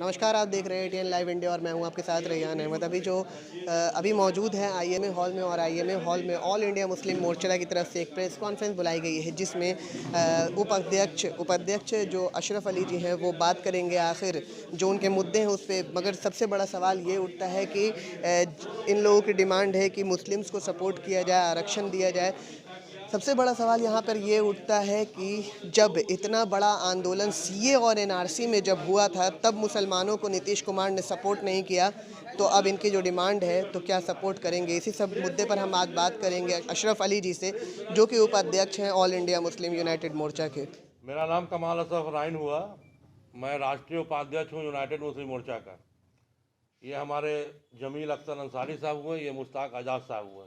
नमस्कार, आप देख रहे हैं एटीएन लाइव इंडिया और मैं हूं आपके साथ रेहान अहमद। अभी मौजूद हैं आईएमए हॉल में और आईएमए हॉल में ऑल इंडिया मुस्लिम मोर्चा की तरफ से एक प्रेस कॉन्फ्रेंस बुलाई गई है, जिसमें उपाध्यक्ष जो अशरफ अली जी हैं वो बात करेंगे आखिर जो उनके मुद्दे हैं उस पर। मगर सबसे बड़ा सवाल ये उठता है कि इन लोगों की डिमांड है कि मुस्लिम्स को सपोर्ट किया जाए, आरक्षण दिया जाए। सबसे बड़ा सवाल यहाँ पर ये उठता है कि जब इतना बड़ा आंदोलन सीए और एनआरसी में जब हुआ था तब मुसलमानों को नीतीश कुमार ने सपोर्ट नहीं किया, तो अब इनकी जो डिमांड है तो क्या सपोर्ट करेंगे। इसी सब मुद्दे पर हम आज बात करेंगे अशरफ अली जी से, जो कि उपाध्यक्ष हैं ऑल इंडिया मुस्लिम यूनाइटेड मोर्चा के। मेरा नाम कमाल असफ राइन हुआ। मैं राष्ट्रीय उपाध्यक्ष हूँ यूनाइटेड मुस्लिम मोर्चा का। ये हमारे जमील अख्तर अंसारी साहब हुए, ये मुश्ताक आज़ाद साहब हुए।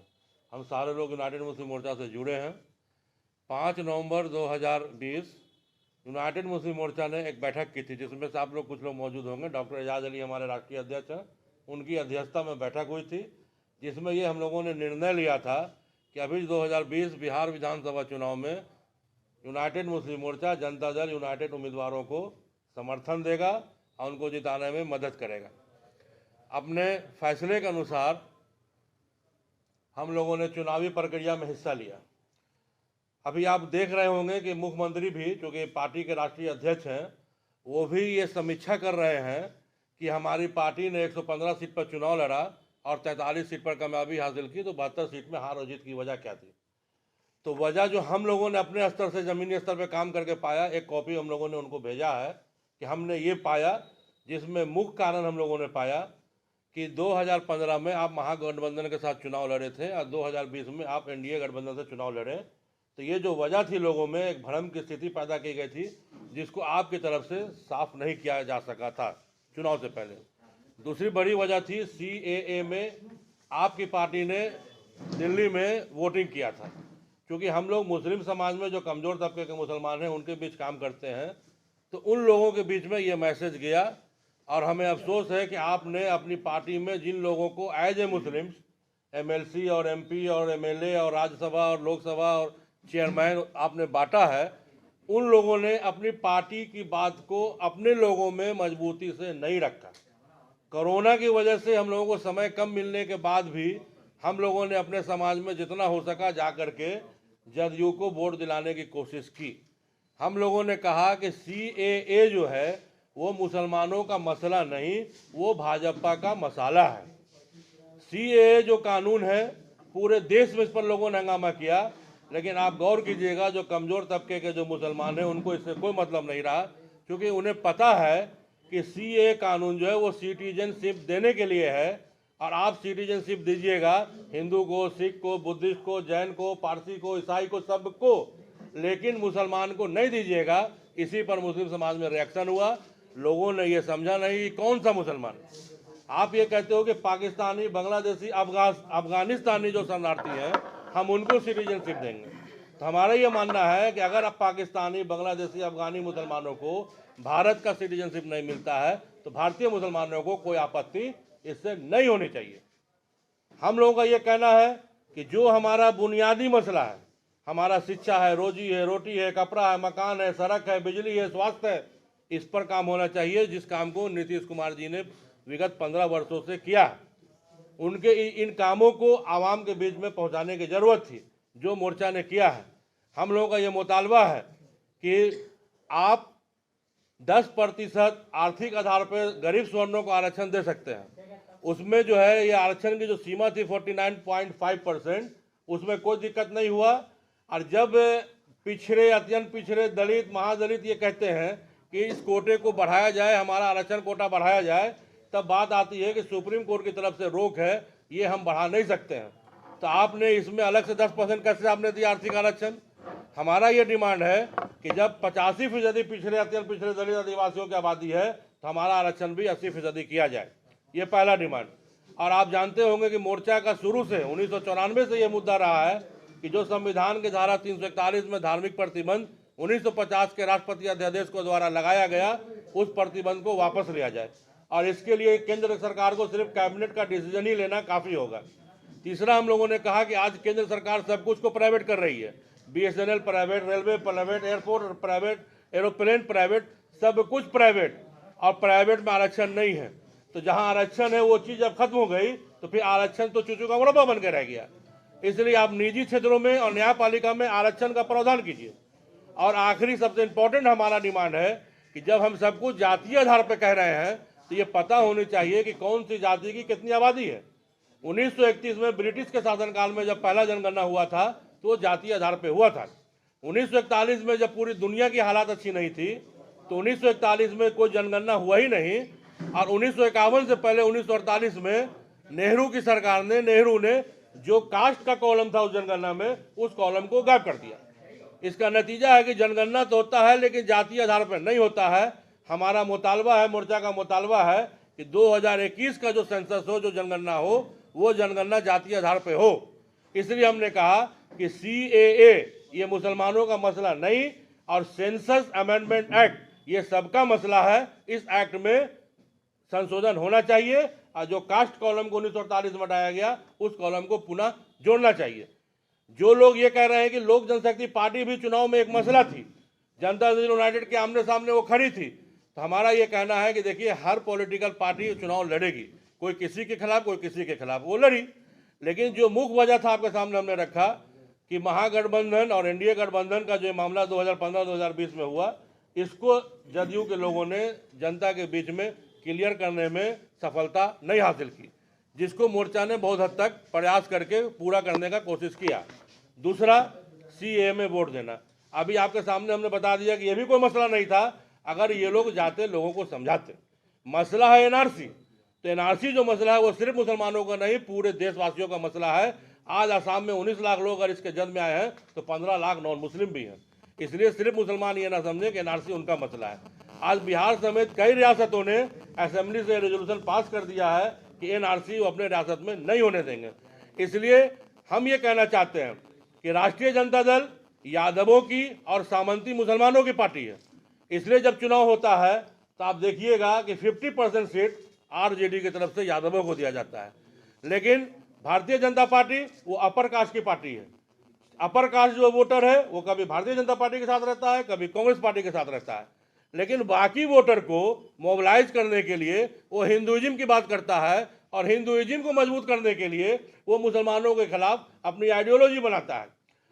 हम सारे लोग यूनाइटेड मुस्लिम मोर्चा से जुड़े हैं। 5 नवंबर 2020 यूनाइटेड मुस्लिम मोर्चा ने एक बैठक की थी, जिसमें से आप लोग कुछ लोग मौजूद होंगे। डॉक्टर एजाज अली हमारे राष्ट्रीय अध्यक्ष हैं, उनकी अध्यक्षता में बैठक हुई थी, जिसमें ये हम लोगों ने निर्णय लिया था कि अभी 2020 बिहार विधानसभा चुनाव में यूनाइटेड मुस्लिम मोर्चा जनता दल यूनाइटेड उम्मीदवारों को समर्थन देगा और उनको जिताने में मदद करेगा। अपने फैसले के अनुसार हम लोगों ने चुनावी प्रक्रिया में हिस्सा लिया। अभी आप देख रहे होंगे कि मुख्यमंत्री भी, चूँकि पार्टी के राष्ट्रीय अध्यक्ष हैं, वो भी ये समीक्षा कर रहे हैं कि हमारी पार्टी ने 115 सीट पर चुनाव लड़ा और 43 सीट पर कामयाबी हासिल की, तो 72 सीट में हार और जीत की वजह क्या थी। तो वजह जो हम लोगों ने अपने स्तर से ज़मीनी स्तर पर काम करके पाया, एक कॉपी हम लोगों ने उनको भेजा है कि हमने ये पाया, जिसमें मुख्य कारण हम लोगों ने पाया कि 2015 में आप महागठबंधन के साथ चुनाव लड़े थे और 2020 में आप एनडीए गठबंधन से चुनाव लड़े। तो ये जो वजह थी, लोगों में एक भ्रम की स्थिति पैदा की गई थी, जिसको आपकी तरफ से साफ नहीं किया जा सका था चुनाव से पहले। दूसरी बड़ी वजह थी सीएए में आपकी पार्टी ने दिल्ली में वोटिंग किया था। क्योंकि हम लोग मुस्लिम समाज में जो कमज़ोर तबके के मुसलमान हैं उनके बीच काम करते हैं, तो उन लोगों के बीच में ये मैसेज गया। और हमें अफसोस है कि आपने अपनी पार्टी में जिन लोगों को एज ए मुस्लिम्स एमएलसी और एमपी और एमएलए और राज्यसभा और लोकसभा और चेयरमैन आपने बांटा है, उन लोगों ने अपनी पार्टी की बात को अपने लोगों में मजबूती से नहीं रखा। कोरोना की वजह से हम लोगों को समय कम मिलने के बाद भी हम लोगों ने अपने समाज में जितना हो सका जा कर के जदयू को वोट दिलाने की कोशिश की। हम लोगों ने कहा कि सीएए जो है वो मुसलमानों का मसला नहीं, वो भाजपा का मसाला है। सीएए जो कानून है पूरे देश में इस पर लोगों ने हंगामा किया, लेकिन आप गौर कीजिएगा जो कमज़ोर तबके के जो मुसलमान हैं उनको इससे कोई मतलब नहीं रहा, क्योंकि उन्हें पता है कि सीएए कानून जो है वो सिटीजनशिप देने के लिए है। और आप सिटीजनशिप दीजिएगा हिंदू को, सिख को, बुद्धिस्ट को, जैन को, पारसी को, ईसाई को, सबको, लेकिन मुसलमान को नहीं दीजिएगा। इसी पर मुस्लिम समाज में रिएक्शन हुआ। लोगों ने ये समझा नहीं कि कौन सा मुसलमान। आप ये कहते हो कि पाकिस्तानी, बांग्लादेशी, अफगानिस्तानी जो शरणार्थी हैं हम उनको सिटीजनशिप देंगे। तो हमारा ये मानना है कि अगर आप पाकिस्तानी, बांग्लादेशी, अफगानी मुसलमानों को भारत का सिटीजनशिप नहीं मिलता है तो भारतीय मुसलमानों को कोई आपत्ति इससे नहीं होनी चाहिए। हम लोगों का ये कहना है कि जो हमारा बुनियादी मसला है, हमारा शिक्षा है, रोजी है, रोटी है, कपड़ा है, मकान है, सड़क है, बिजली है, स्वास्थ्य है, इस पर काम होना चाहिए, जिस काम को नीतीश कुमार जी ने विगत 15 वर्षों से किया है। उनके इन कामों को आवाम के बीच में पहुंचाने की ज़रूरत थी, जो मोर्चा ने किया है। हम लोगों का ये मुतालबा है कि आप 10% आर्थिक आधार पर गरीब स्वर्णों को आरक्षण दे सकते हैं। उसमें जो है ये आरक्षण की जो सीमा थी 49.5%, उसमें कोई दिक्कत नहीं हुआ। और जब पिछड़े, अत्यंत पिछड़े, दलित, महादलित ये कहते हैं कि इस कोटे को बढ़ाया जाए, हमारा आरक्षण कोटा बढ़ाया जाए, तब बात आती है कि सुप्रीम कोर्ट की तरफ से रोक है, ये हम बढ़ा नहीं सकते हैं। तो आपने इसमें अलग से 10% कैसे आपने दिया आर्थिक आरक्षण। हमारा ये डिमांड है कि जब 85% पिछड़े, अत्यंत पिछड़े, दलित, आदिवासियों की आबादी है, तो हमारा आरक्षण भी 80% किया जाए। ये पहला डिमांड। और आप जानते होंगे कि मोर्चा का शुरू से 1994 से ये मुद्दा रहा है कि जो संविधान के धारा 341 में धार्मिक प्रतिबंध 1950 के राष्ट्रपति अध्यादेश को द्वारा लगाया गया, उस प्रतिबंध को वापस लिया जाए। और इसके लिए केंद्र सरकार को सिर्फ कैबिनेट का डिसीजन ही लेना काफ़ी होगा। तीसरा, हम लोगों ने कहा कि आज केंद्र सरकार सब कुछ को प्राइवेट कर रही है। BSNL private, railway private, airport private, aeroplane private, सब कुछ प्राइवेट। और प्राइवेट में आरक्षण नहीं है। तो जहां आरक्षण है वो चीज़ जब खत्म हो गई तो फिर आरक्षण तो चूचू का मुरब्बा बन के रह गया। इसलिए आप निजी क्षेत्रों में और न्यायपालिका में आरक्षण का प्रावधान कीजिए। और आखिरी सबसे इम्पोर्टेंट हमारा डिमांड है कि जब हम सब कुछ जातीय आधार पर कह रहे हैं तो ये पता होनी चाहिए कि कौन सी जाति की कितनी आबादी है। 1931 में ब्रिटिश के शासनकाल में जब पहला जनगणना हुआ था तो वो जातीय आधार पर हुआ था। 1941 में जब पूरी दुनिया की हालात अच्छी नहीं थी तो 1941 में कोई जनगणना हुआ ही नहीं। और 1951 से पहले 1948 में नेहरू की सरकार ने जो कास्ट का कॉलम था उस जनगणना में, उस कॉलम को गायब कर दिया। इसका नतीजा है कि जनगणना तो होता है लेकिन जातीय आधार पर नहीं होता है। हमारा मुतालबा है, मोर्चा का मुतालबा है कि 2021 का जो सेंसस हो, जो जनगणना हो, वो जनगणना जातीय आधार पर हो। इसलिए हमने कहा कि CAA ये मुसलमानों का मसला नहीं और सेंसस अमेंडमेंट एक्ट ये सबका मसला है। इस एक्ट में संशोधन होना चाहिए और जो कास्ट कॉलम को 1948 में हटाया गया उस कॉलम को पुनः जोड़ना चाहिए। जो लोग ये कह रहे हैं कि लोक जनशक्ति पार्टी भी चुनाव में एक मसला थी, जनता दल यूनाइटेड के आमने सामने वो खड़ी थी, तो हमारा ये कहना है कि देखिए हर पॉलिटिकल पार्टी चुनाव लड़ेगी, कोई किसी के खिलाफ कोई किसी के खिलाफ, वो लड़ी। लेकिन जो मुख्य वजह था आपके सामने हमने रखा कि महागठबंधन और एनडीए गठबंधन का जो मामला 2015-2020 में हुआ, इसको जदयू के लोगों ने जनता के बीच में क्लियर करने में सफलता नहीं हासिल की, जिसको मोर्चा ने बहुत हद तक प्रयास करके पूरा करने का कोशिश किया। दूसरा, CAA में वोट देना। अभी आपके सामने हमने बता दिया कि ये भी कोई मसला नहीं था अगर ये लोग जाते, लोगों को समझाते। मसला है NRC, तो NRC जो मसला है वो सिर्फ मुसलमानों का नहीं, पूरे देशवासियों का मसला है। आज आसाम में 19 लाख लोग अगर इसके जद में आए हैं तो 15 लाख नॉन मुस्लिम भी हैं। इसलिए सिर्फ मुसलमान ये ना समझे कि NRC उनका मसला है। आज बिहार समेत कई रियासतों ने असेंबली से रेजोल्यूशन पास कर दिया है कि NRC वो अपने रियासत में नहीं होने देंगे। इसलिए हम ये कहना चाहते हैं कि राष्ट्रीय जनता दल यादवों की और सामंती मुसलमानों की पार्टी है। इसलिए जब चुनाव होता है तो आप देखिएगा कि 50% सीट RJD की तरफ से यादवों को दिया जाता है। लेकिन भारतीय जनता पार्टी वो अपर कास्ट की पार्टी है। अपर कास्ट जो वोटर है वो कभी भारतीय जनता पार्टी के साथ रहता है, कभी कांग्रेस पार्टी के साथ रहता है। लेकिन बाकी वोटर को मोबिलाइज करने के लिए वो हिंदुइज्म की बात करता है और हिंदुइज्म को मजबूत करने के लिए वो मुसलमानों के खिलाफ अपनी आइडियोलॉजी बनाता है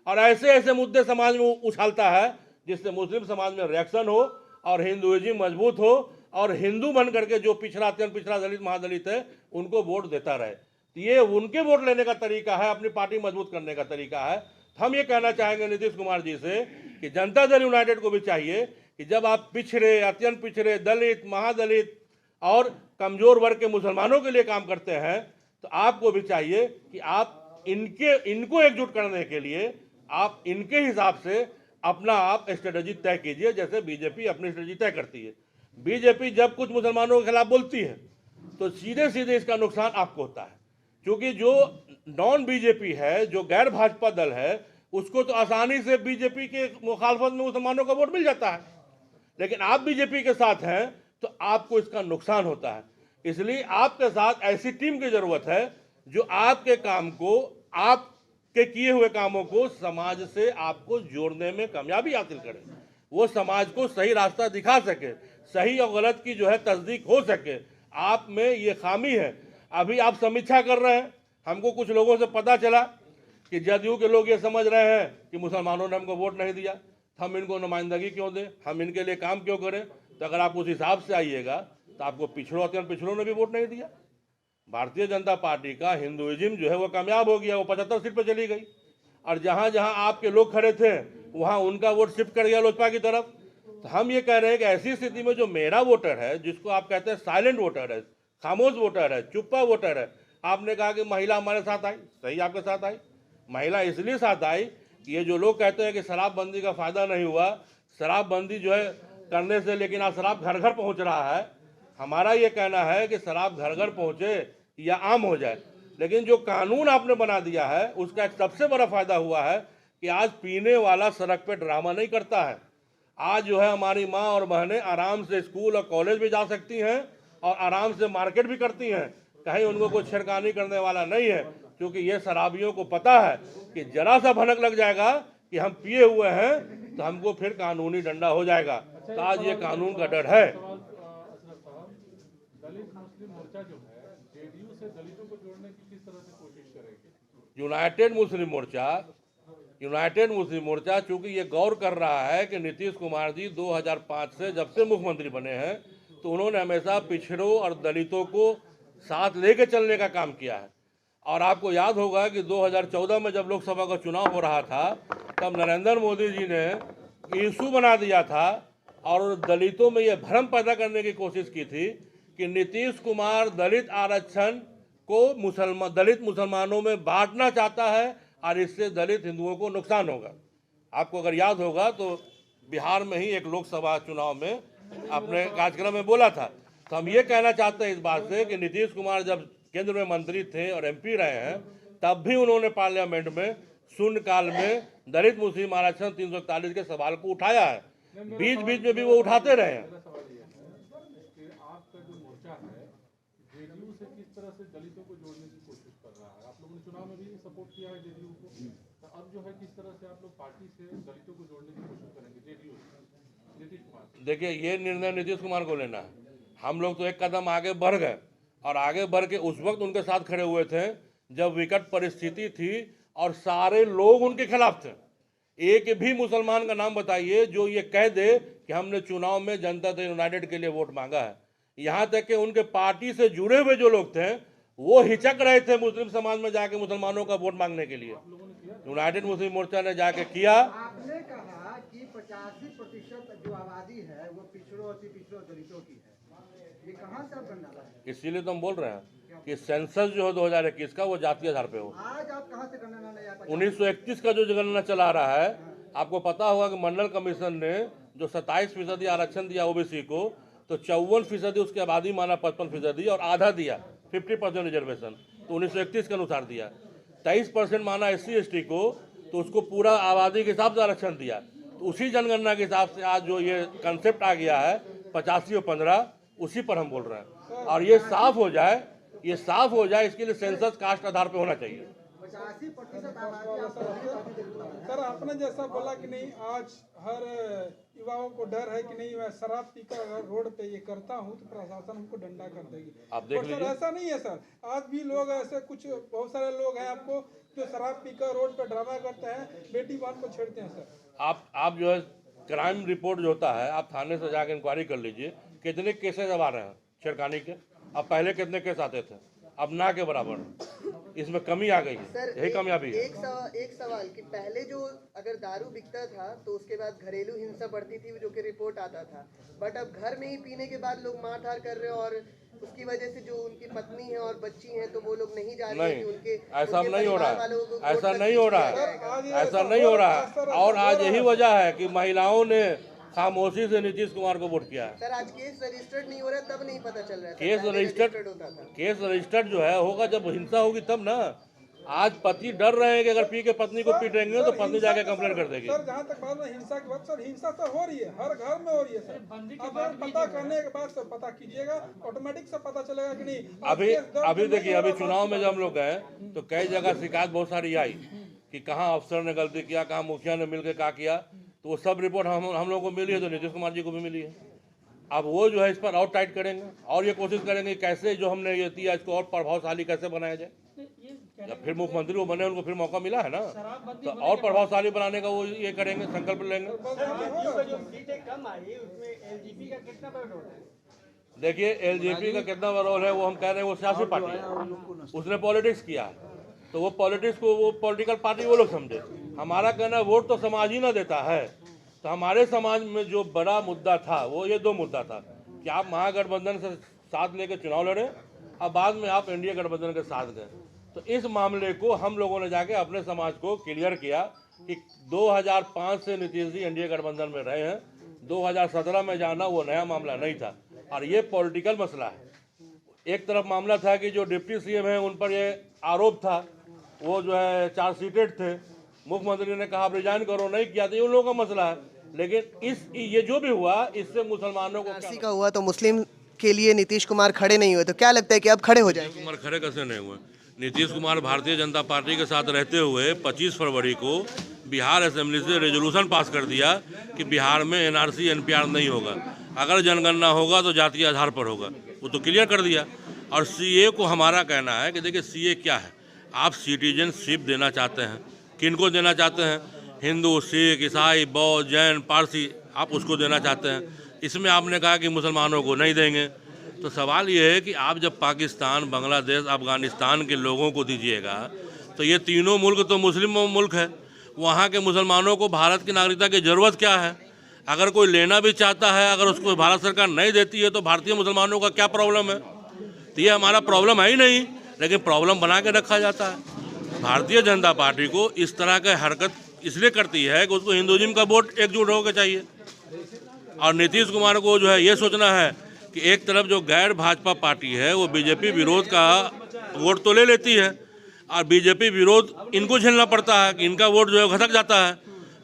और ऐसे ऐसे मुद्दे समाज में उछालता है जिससे मुस्लिम समाज में रिएक्शन हो और हिंदुइज्म मजबूत हो और हिंदू बन करके जो पिछड़ा, अत्यंत पिछड़ा दलित महादलित है उनको वोट देता रहे। ये उनके वोट लेने का तरीका है, अपनी पार्टी मजबूत करने का तरीका है। हम ये कहना चाहेंगे नीतीश कुमार जी से कि जनता दल यूनाइटेड को भी चाहिए कि जब आप पिछड़े, अत्यंत पिछड़े, दलित, महादलित और कमजोर वर्ग के मुसलमानों के लिए काम करते हैं तो आपको भी चाहिए कि आप इनको एकजुट करने के लिए आप इनके हिसाब से अपना आप स्ट्रेटजी तय कीजिए, जैसे बीजेपी अपनी स्ट्रेटजी तय करती है। बीजेपी जब कुछ मुसलमानों के खिलाफ बोलती है तो सीधे सीधे इसका नुकसान आपको होता है, क्योंकि जो नॉन बीजेपी है, जो गैर भाजपा दल है, उसको तो आसानी से बीजेपी के मुखालफत में मुसलमानों का वोट मिल जाता है। लेकिन आप बीजेपी के साथ हैं तो आपको इसका नुकसान होता है। इसलिए आपके साथ ऐसी टीम की जरूरत है जो आपके काम को, आपके किए हुए कामों को समाज से आपको जोड़ने में कामयाबी हासिल करे, वो समाज को सही रास्ता दिखा सके, सही और गलत की जो है तस्दीक हो सके। आप में ये खामी है। अभी आप समीक्षा कर रहे हैं, हमको कुछ लोगों से पता चला कि जदयू के लोग ये समझ रहे हैं कि मुसलमानों ने हमको वोट नहीं दिया, हम इनको नुमाइंदगी क्यों दें, हम इनके लिए काम क्यों करें। तो अगर आप उस हिसाब से आइएगा तो आपको पिछड़ों, अत्यंत पिछड़ों ने भी वोट नहीं दिया। भारतीय जनता पार्टी का हिंदुइज्म जो है वो कामयाब हो गया, वो 75 सीट पर चली गई और जहां जहां आपके लोग खड़े थे वहां उनका वोट शिफ्ट कर गया लोजपा की तरफ। तो हम ये कह रहे हैं कि ऐसी स्थिति में जो मेरा वोटर है, जिसको आप कहते हैं साइलेंट वोटर है, खामोश वोटर है, चुप्पा वोटर है, आपने कहा कि महिला हमारे साथ आई, सही आपके साथ आई। महिला इसलिए साथ आई कि ये जो लोग कहते हैं कि शराबबंदी का फायदा नहीं हुआ, शराबबंदी जो है करने से, लेकिन आज शराब घर घर पहुंच रहा है। हमारा ये कहना है कि शराब घर घर पहुंचे या आम हो जाए, लेकिन जो कानून आपने बना दिया है उसका एक सबसे बड़ा फायदा हुआ है कि आज पीने वाला सड़क पे ड्रामा नहीं करता है। आज जो है हमारी माँ और बहनें आराम से स्कूल और कॉलेज भी जा सकती हैं और आराम से मार्केट भी करती हैं, कहीं उनको कोई छेड़खानी करने वाला नहीं है, क्योंकि ये शराबियों को पता है कि जरा सा भनक लग जाएगा कि हम पिए हुए हैं तो हमको फिर कानूनी डंडा हो जाएगा। तो आज ये कानून का डर है। दलित मुस्लिम मोर्चा जो है जेडीयू से दलितों को जोड़ने की किस तरह से कोशिश करेगी? यूनाइटेड मुस्लिम मोर्चा चूंकि ये गौर कर रहा है कि नीतीश कुमार जी 2005 से जब से मुख्यमंत्री बने हैं तो उन्होंने हमेशा पिछड़ों और दलितों को साथ लेके चलने का काम किया है। और आपको याद होगा कि 2014 में जब लोकसभा का चुनाव हो रहा था तब नरेंद्र मोदी जी ने इशू बना दिया था और दलितों में ये भ्रम पैदा करने की कोशिश की थी कि नीतीश कुमार दलित आरक्षण को दलित मुसलमानों में बांटना चाहता है और इससे दलित हिंदुओं को नुकसान होगा। आपको अगर याद होगा तो बिहार में ही एक लोकसभा चुनाव में अपने कार्यक्रम में बोला था। तो हम ये कहना चाहते हैं इस बात से कि नीतीश कुमार जब केंद्र में मंत्री थे और एमपी रहे हैं तब भी उन्होंने पार्लियामेंट में शून्यकाल में दलित मुस्लिम आरक्षण 341 के सवाल को उठाया है, बीच बीच में भी वो उठाते रहे हैं। आपका जो मोर्चा है जेडीयू से किस तरह से दलितों को जोड़ने की कोशिश कर रहा है? आप लोगों ने चुनाव में भी सपोर्ट किया है जेडीयू को, तो अब जो है किस तरह से आप लोग पार्टी से दलितों को जोड़ने की कोशिश करेंगे जेडीयू नीतीश कुमार? देखिए, ये निर्णय नीतीश कुमार को लेना है। हम लोग तो एक कदम आगे बढ़ गए और आगे बढ़ के उस वक्त उनके साथ खड़े हुए थे जब विकट परिस्थिति थी और सारे लोग उनके खिलाफ थे। एक भी मुसलमान का नाम बताइए जो ये कह दे कि हमने चुनाव में जनता दल यूनाइटेड के लिए वोट मांगा है। यहाँ तक कि उनके पार्टी से जुड़े हुए जो लोग थे वो हिचक रहे थे मुस्लिम समाज में जाके मुसलमानों का वोट मांगने के लिए। यूनाइटेड मुस्लिम मोर्चा ने जाके किया। आपने कहा कि 85% जो आबादी है वो पिछड़ों अति पिछड़ों दलितों की है, ये कहाँ से आप गणना लाए? इसीलिए तो हम बोल रहे हैं कि सेंसस जो है 2021 का वो जातीय आधार पे हो। आज आप कहाँ से गणना लाए? 1931 का जो जनगणना चला रहा है, आपको पता होगा कि मंडल कमीशन ने जो 27% आरक्षण दिया ओबीसी को, तो 54% उसकी आबादी माना 55% और आधा दिया 50% रिजर्वेशन, तो 1931 के अनुसार दिया। 23% माना SC ST को, तो उसको पूरा आबादी के हिसाब से आरक्षण दिया। तो उसी जनगणना के हिसाब से आज जो ये कंसेप्ट आ गया है 85 और 15, उसी पर हम बोल रहे हैं। और ये साफ हो जाए इसके लिए सेंसस कास्ट आधार पे होना चाहिए। 85% आबादी सर आपने जैसा बोला कि नहीं, आज हर युवाओं को डर है कि नहीं मैं शराब पीकर अगर रोड पे ये करता हूँ तो प्रशासन हमको डंडा कर देगी। आप देख लीजिए, ऐसा नहीं है सर, आज भी लोग ऐसे कुछ बहुत सारे लोग हैं आपको जो शराब पीकर रोड पे ड्रामा करते हैं, बेटी बात को छेड़ते हैं। सर आप जो है क्राइम रिपोर्ट जो होता है आप थाने से जाकर इंक्वायरी कर लीजिए, कितने केसेज अब आ रहे हैं छेड़खानी के। अब पहले कितने केस आते थे, अब ना के बराबर। इसमें कमी आ गई है, यही कामयाबी है। एक सवाल कि पहले जो अगर दारू बिकता था तो उसके बाद घरेलू हिंसा बढ़ती थी जो कि रिपोर्ट आता था, बट अब घर में ही पीने के बाद लोग मारधार कर रहे हैं और उसकी वजह से जो उनकी पत्नी है और बच्ची हैं तो वो लोग नहीं जा रहे हैं। उनके ऐसा नहीं हो रहा है, ऐसा नहीं हो रहा है। और आज यही वजह है कि महिलाओं ने खामोशी से नीतीश कुमार को वोट किया है। सर आज केस रजिस्टर्ड नहीं हो रहा है, तब नहीं पता चल रहा है। केस रजिस्टर्ड जो है होगा जब हिंसा होगी तब ना। आज पति डर रहे हैं कि अगर पी के पत्नी को पीटेंगे तो पत्नी जाके कंप्लेंट कर देगी। सर जहाँ तक बात है हिंसा की बात, सर हिंसा तो हो रही है, हर घर में हो रही है सर। अब पता करने के बाद सर पता कीजिएगा, ऑटोमेटिक से पता चलेगा कि नहीं। अभी देखिए, अभी चुनाव में जब हम लोग गए तो कई जगह शिकायत बहुत सारी आई कि कहाँ अफसर ने गलती किया, कहाँ मुखिया ने मिलकर क्या किया, तो वो सब रिपोर्ट हम लोगों को मिली है, तो नीतीश कुमार जी को भी मिली है। अब वो जो है इस पर और टाइट करेंगे और ये कोशिश करेंगे कैसे जो हमने ये किया इसको और प्रभावशाली कैसे बनाया जाए। जब फिर मुख्यमंत्री वो बने, उनको फिर मौका मिला है ना, तो और प्रभावशाली बनाने का वो ये करेंगे, संकल्प लेंगे। देखिए एलजेपी का कितना बड़ा रोल है वो हम कह रहे हैं, वो सियासी पार्टी है, उसने पॉलिटिक्स किया है, तो वो पॉलिटिक्स को वो पॉलिटिकल पार्टी वो लोग समझे। हमारा कहना वोट तो समाज ही ना देता है। तो हमारे समाज में जो बड़ा मुद्दा था वो ये दो मुद्दा था कि आप महागठबंधन से साथ लेकर चुनाव लड़े और बाद में आप एनडीए गठबंधन के साथ गए। तो इस मामले को हम लोगों ने जाके अपने समाज को क्लियर किया कि 2005 से नीतीश जी एनडीए गठबंधन में रहे हैं, 2017 में जाना वो नया मामला नहीं था और ये पॉलिटिकल मसला है। एक तरफ मामला था कि जो डिप्टी सीएम है उन पर ये आरोप था, वो जो है चार्जशीटेड थे, मुख्यमंत्री ने कहा आप रिजाइन करो, नहीं किया, तो ये उन लोगों का मसला है। लेकिन ये जो भी हुआ इससे मुसलमानों को का हुआ तो मुस्लिम के लिए नीतीश कुमार खड़े नहीं हुए, तो क्या लगता है कि अब खड़े हो जाएंगे? कुमार खड़े कैसे नहीं हुए? नीतीश कुमार भारतीय जनता पार्टी के साथ रहते हुए 25 फरवरी को बिहार असेंबली से रेजोल्यूशन पास कर दिया कि बिहार में एनआरसी एनपीआर नहीं होगा, अगर जनगणना होगा तो जातीय आधार पर होगा। वो तो क्लियर कर दिया। और सीए को हमारा कहना है कि देखिए सीए क्या है, आप सिटीजनशिप देना चाहते हैं, किनको देना चाहते हैं, हिंदू, सिख, ईसाई, बौद्ध, जैन, पारसी, आप उसको देना चाहते हैं। इसमें आपने कहा कि मुसलमानों को नहीं देंगे। तो सवाल ये है कि आप जब पाकिस्तान, बांग्लादेश, अफ़गानिस्तान के लोगों को दीजिएगा तो ये तीनों मुल्क तो मुस्लिम मुल्क है, वहाँ के मुसलमानों को भारत की नागरिकता की ज़रूरत क्या है? अगर कोई लेना भी चाहता है, अगर उसको भारत सरकार नहीं देती है तो भारतीय मुसलमानों का क्या प्रॉब्लम है? तो ये हमारा प्रॉब्लम है ही नहीं, लेकिन प्रॉब्लम बना के रखा जाता है। भारतीय जनता पार्टी को इस तरह की हरकत इसलिए करती है कि उसको हिंदुइज्म का वोट एकजुट होकर चाहिए। और नीतीश कुमार को जो है ये सोचना है कि एक तरफ जो गैर भाजपा पार्टी है वो बीजेपी विरोध का वोट तो ले लेती है और बीजेपी विरोध इनको झेलना पड़ता है कि इनका वोट जो है घटक जाता है।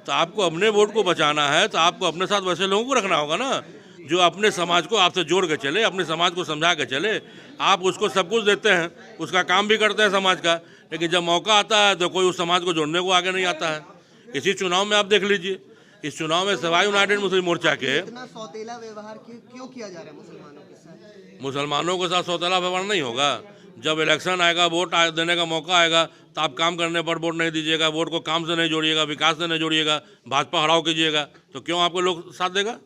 तो आपको अपने वोट को बचाना है तो आपको अपने साथ वैसे लोगों को रखना होगा ना, जो अपने समाज को आपसे जोड़ के चले, अपने समाज को समझा के चले। आप उसको सब कुछ देते हैं, उसका काम भी करते हैं समाज का, लेकिन जब मौका आता है तो कोई उस समाज को जोड़ने को आगे नहीं आता है। इसी चुनाव में आप देख लीजिए, इस चुनाव में सवाई यूनाइटेड मुस्लिम मोर्चा के इतना सौतेला व्यवहार क्यों किया जा रहा है मुसलमानों के साथ? मुसलमानों के साथ सौतेला व्यवहार नहीं होगा। जब इलेक्शन आएगा, वोट देने का मौका आएगा तो आप काम करने पर वोट नहीं दीजिएगा, वोट को काम से नहीं जोड़िएगा, विकास से नहीं जोड़िएगा, भाजपा हराव कीजिएगा, तो क्यों आपको लोग साथ देगा?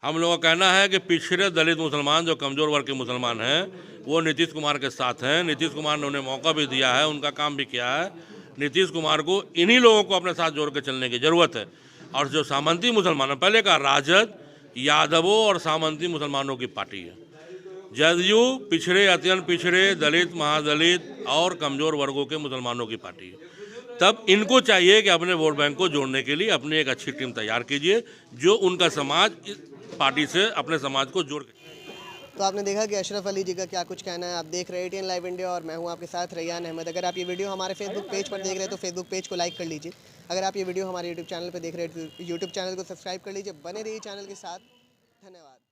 हम लोगों का कहना है कि पिछड़े दलित मुसलमान, जो कमज़ोर वर्ग के मुसलमान हैं, वो नीतीश कुमार के साथ हैं। नीतीश कुमार ने उन्हें मौका भी दिया है, उनका काम भी किया है। नीतीश कुमार को इन्हीं लोगों को अपने साथ जोड़ के चलने की ज़रूरत है। और जो सामंती मुसलमान, पहले का राजद, यादवों और सामंती मुसलमानों की पार्टी है। जदयू पिछड़े, अत्यंत पिछड़े, दलित, महादलित और कमज़ोर वर्गों के मुसलमानों की पार्टी है। तब इनको चाहिए कि अपने वोट बैंक को जोड़ने के लिए अपनी एक अच्छी टीम तैयार कीजिए, जो उनका समाज इस पार्टी से अपने समाज को जोड़। तो आपने देखा कि अशरफ अली जी का क्या कुछ कहना है। आप देख रहे हैं ATN लाइव इंडिया और मैं हूं आपके साथ रैयान अहमद। अगर आप ये वीडियो हमारे फेसबुक पेज पर देख रहे हैं तो फेसबुक पेज को लाइक कर लीजिए। अगर आप ये वीडियो हमारे यूट्यूब चैनल पर देख रहे हैं तो यूट्यूब चैनल को सब्सक्राइब कर लीजिए। बने रहिए चैनल के साथ। धन्यवाद।